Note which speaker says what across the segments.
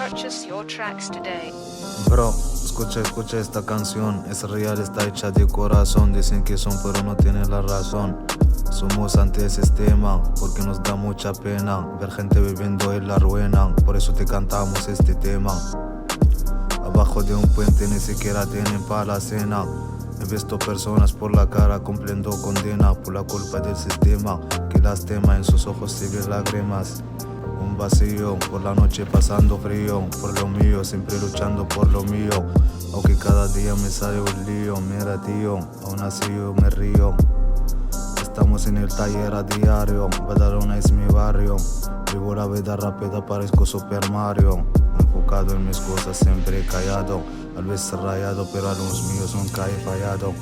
Speaker 1: Purchase your tracks today.
Speaker 2: Bro, escucha esta canción. Es real, está hecha de corazón. Dicen que son pero no tienen la razón. Somos antisistema porque nos da mucha pena ver gente viviendo en la ruina. Por eso te cantamos este tema. Abajo de un puente ni siquiera tienen para la cena. He visto personas por la cara cumpliendo condena por la culpa del sistema que las tema. En sus ojos se ven lágrimas, un vacío, por la noche pasando frío, por lo mío, siempre luchando por lo mío. Aunque cada día me sale un lío, mira tío, aún así yo me río. Estamos en el taller a diario, Badalona es mi barrio. Vivo la vida rápida, parezco Super Mario. Enfocado en mis cosas, siempre callado. A veces rayado, pero a los míos nunca he fallado.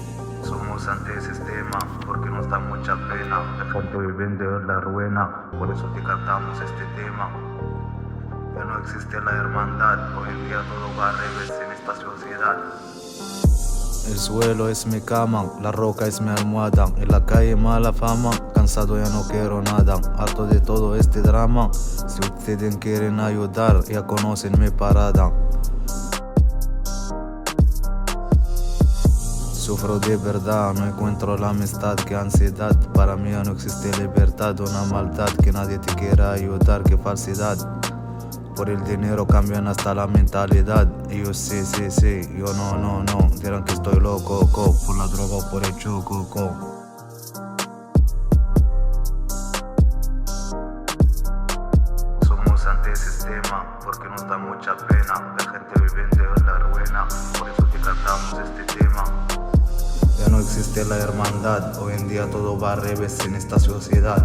Speaker 2: Somos antisistema porque nos da mucha pena ver gente viviendo en la ruina. Por eso te cantamos este tema. Ya no existe la hermandad, hoy en día todo va al revés en esta sociedad. El suelo es mi cama, la roca es mi almohada. En la calle mala fama, cansado ya no quiero nada. Harto de todo este drama, si ustedes quieren ayudar ya conocen mi parada. Sufro de verdad, no encuentro la amistad, que ansiedad. Para mí ya no existe libertad, una maldad que nadie te quiera ayudar, que falsidad. Por el dinero cambian hasta la mentalidad. Y yo sí, yo no. Dirán que estoy loco, por la droga o por el choco. Somos antisistema porque nos da mucha pena ver gente viviendo en la ruina. Por eso te cantamos este tema. Ya no existe la hermandad, hoy en día todo va al revés en esta sociedad.